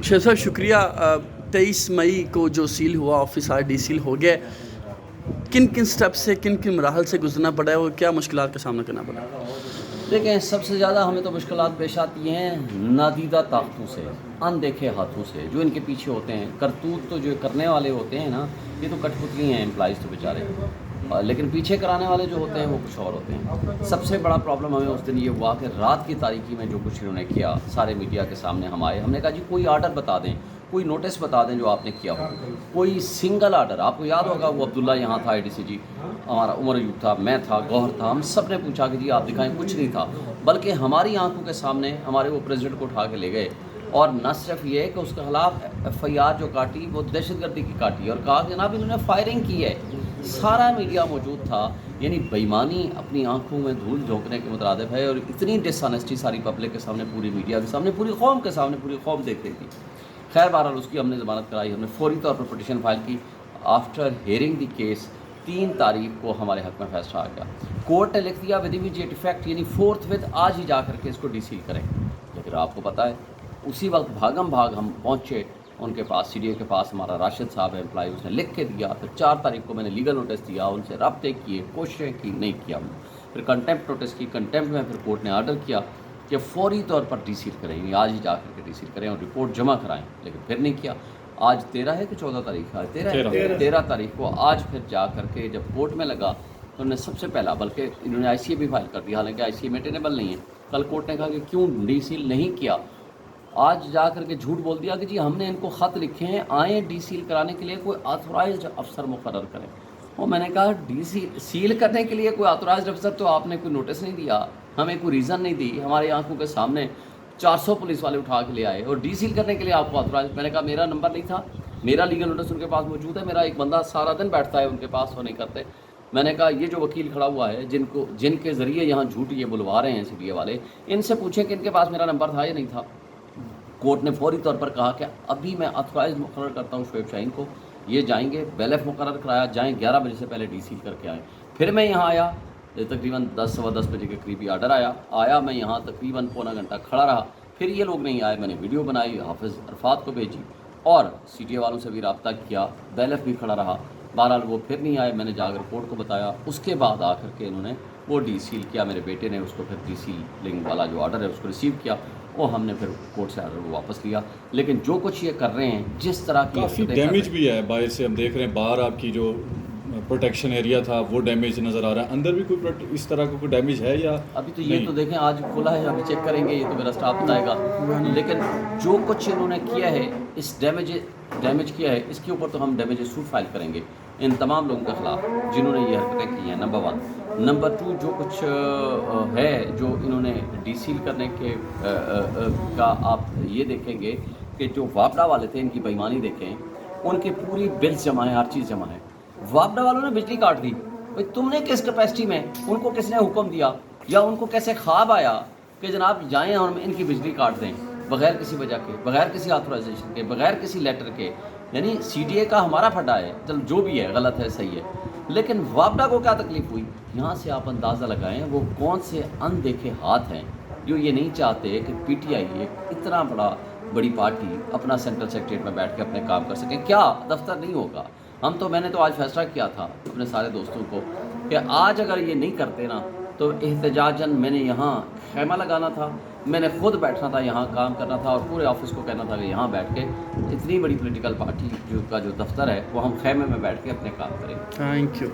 شاہ صاحب شکریہ. 23 مئی کو جو سیل ہوا آفس آج ڈی سیل ہو گیا. کن کن سٹیپ سے کن کن مراحل سے گزرنا پڑا ہے اور کیا مشکلات کا سامنا کرنا پڑا؟ دیکھیں سب سے زیادہ ہمیں تو مشکلات پیش آتی ہیں نادیدہ طاقتوں سے، اندیکھے ہاتھوں سے جو ان کے پیچھے ہوتے ہیں. کرتوت تو جو کرنے والے ہوتے ہیں نا یہ تو کٹ پتلی ہیں امپلائیز تو بیچارے، لیکن پیچھے کرانے والے جو ہوتے ہیں وہ کچھ اور ہوتے ہیں. سب سے بڑا پرابلم ہمیں اس دن یہ ہوا کہ رات کی تاریکی میں جو کچھ انہوں نے کیا سارے میڈیا کے سامنے ہم آئے. ہم نے کہا جی کوئی آرڈر بتا دیں، کوئی نوٹس بتا دیں جو آپ نے کیا ہو، کوئی سنگل آرڈر. آپ کو یاد ہوگا وہ عبداللہ یہاں تھا اے ڈی سی جی، ہمارا عمر ایوب تھا، میں تھا، گوہر تھا، ہم سب نے پوچھا کہ جی آپ دکھائیں. کچھ نہیں تھا، بلکہ ہماری آنکھوں کے سامنے ہمارے وہ پریزیڈنٹ کو اٹھا کے لے گئے. اور نہ صرف یہ کہ اس کے خلاف ایف آئی آر جو کاٹی وہ دہشت گردی کی کاٹی اور کہا کہ جناب انہوں نے فائرنگ کی ہے. سارا میڈیا موجود تھا. یعنی بےایمانی اپنی آنکھوں میں دھول جھونکنے کے مترادف ہے، اور اتنی ڈس آنیسٹی ساری پبلک کے سامنے، پوری میڈیا کے سامنے، پوری قوم کے سامنے، پوری قوم دیکھ رہی تھی. خیر بہرحال اس کی ہم نے ضمانت کرائی. ہم نے فوری طور پر پٹیشن فائل کی. آفٹر ہیئرنگ دی کیس 3 تاریخ کو ہمارے حق میں فیصلہ آ گیا. کورٹ نے لکھ دیا ود امیڈیٹ افیکٹ، یعنی 4th آج ہی جا کر کے اس کو ڈی سیل کریں. لیکن آپ کو پتہ ہے اسی وقت بھاگم بھاگ ہم پہنچے ان کے پاس، سی ڈی اے کے پاس. ہمارا راشد صاحب ہے امپلائی، اس نے لکھ کے دیا. پھر 4 تاریخ کو میں نے لیگل نوٹس دیا، ان سے رابطے کیے، کوششیں کی، نہیں کیا. پھر کنٹیمپٹ نوٹس کی. کنٹیمپٹ میں پھر کورٹ نے آرڈر کیا کہ فوری طور پر ڈی سیل کریں، یعنی آج ہی جا کر کے ڈی سیل کریں اور رپورٹ جمع کرائیں. لیکن پھر نہیں کیا. آج 13 ہے کہ 14 تاریخ ہے؟ 13 تاریخ کو آج پھر جا کر کے جب کورٹ میں لگا تو انہوں نے سب سے پہلا، بلکہ انہوں نے آئی سی اے بھی فائل کر دیا، حالانکہ آئی سی اے مینٹینیبل نہیں ہے. کل کورٹ نے کہا کہ کیوں ڈی سیل نہیں کیا. آج جا کر کے جھوٹ بول دیا کہ جی ہم نے ان کو خط لکھے ہیں آئیں ڈی سیل کرانے کے لیے کوئی آتھورائزڈ افسر مقرر کریں. وہ میں نے کہا ڈی سیل کرنے کے لیے کوئی آتھورائزڈ افسر تو آپ نے کوئی نوٹس نہیں دیا، ہمیں کوئی ریزن نہیں دی. ہماری آنکھوں کے سامنے 400 پولیس والے اٹھا کے لے آئے اور ڈی سیل کرنے کے لیے آپ کو آتھورائز. میں نے کہا میرا نمبر نہیں تھا، میرا لیگل نوٹس ان کے پاس موجود ہے، میرا ایک بندہ سارا دن بیٹھتا ہے ان کے پاس، وہ نہیں کرتے. میں نے کہا یہ جو وکیل کھڑا ہوا ہے جن کے ذریعے یہاں جھوٹ یہ بلوا رہے ہیں سی ڈی اے والے، ان سے پوچھیں کہ ان کے پاس میرا نمبر تھا یا نہیں تھا. کورٹ نے فوری طور پر کہا کہ ابھی میں آتھورائز مقرر کرتا ہوں شعیب شاہین کو، یہ جائیں گے. بیل ایف مقرر کرایا، جائیں 11 بجے سے پہلے ڈی سیل کر کے آئیں. پھر میں یہاں آیا تقریباً 10 سوا 10 بجے کے قریب آرڈر آیا میں یہاں تقریباً پونا گھنٹہ کھڑا رہا. پھر یہ لوگ نہیں آئے. میں نے ویڈیو بنائی، حافظ عرفات کو بھیجی اور سی ٹی اے والوں سے بھی رابطہ کیا. بیل ایف بھی کھڑا رہا. بہرحال وہ پھر نہیں آئے. میں نے جا کر کورٹ کو بتایا. اس کے بعد آ کر کے انہوں نے وہ ڈی سیل کیا. میرے بیٹے نے اس کو پھر ڈی سیلنگ والا جو آرڈر ہے اس کو ریسیو کیا. وہ ہم نے پھر کورٹ سے آرڈر واپس لیا. لیکن جو کچھ یہ کر رہے ہیں، جس طرح کی کافی ڈیمیج بھی ہے باہر سے ہم دیکھ رہے ہیں. باہر آپ کی جو پروٹیکشن ایریا تھا وہ ڈیمیج نظر آ رہا ہے. اندر بھی کوئی اس طرح کا کوئی ڈیمیج ہے یا ابھی تو یہ تو دیکھیں آج کھلا ہے، ابھی چیک کریں گے، یہ تو میرا اسٹاف بتائے گا. لیکن جو کچھ انہوں نے کیا ہے، اس ڈیمیج کیا ہے، اس کے اوپر تو ہم ڈیمیج سوٹ فائل کریں گے ان تمام لوگوں کے خلاف جنہوں نے یہ حرکتیں کی ہیں. نمبر 1. نمبر 2 جو کچھ ہے جو انہوں نے ڈی سیل کرنے کے کا آپ یہ دیکھیں گے کہ جو وابڈا والے تھے ان کی بےایمانی دیکھیں، ان کی پوری بلز جمع ہے، ہر چیز جمع ہے. وابڈا والوں نے بجلی کاٹ دی. بھائی تم نے کس کیپیسٹی میں، ان کو کس نے حکم دیا یا ان کو کیسے خواب آیا کہ جناب جائیں اور ان کی بجلی کاٹ دیں بغیر کسی وجہ کے، بغیر کسی آتھورائزیشن کے، بغیر کسی لیٹر کے. یعنی سی ڈی اے کا ہمارا پھڈا ہے، چل جو بھی ہے غلط ہے صحیح ہے، لیکن وابڈا کو کیا تکلیف ہوئی. یہاں سے آپ اندازہ لگائیں وہ کون سے اندیکھے ہاتھ ہیں جو یہ نہیں چاہتے کہ پی ٹی آئی ایک اتنا بڑی پارٹی اپنا سینٹرل سیکریٹریٹ میں بیٹھ کے اپنے کام کر سکیں. کیا دفتر نہیں ہوگا؟ میں نے تو آج فیصلہ کیا تھا اپنے سارے دوستوں کو کہ آج اگر یہ نہیں کرتے نا تو احتجاجاً میں نے یہاں خیمہ لگانا تھا، میں نے خود بیٹھنا تھا، یہاں کام کرنا تھا اور پورے آفس کو کہنا تھا کہ یہاں بیٹھ کے اتنی بڑی پولیٹیکل پارٹی کا جو دفتر ہے وہ ہم خیمے میں بیٹھ کے اپنے کام کریں. Thank you.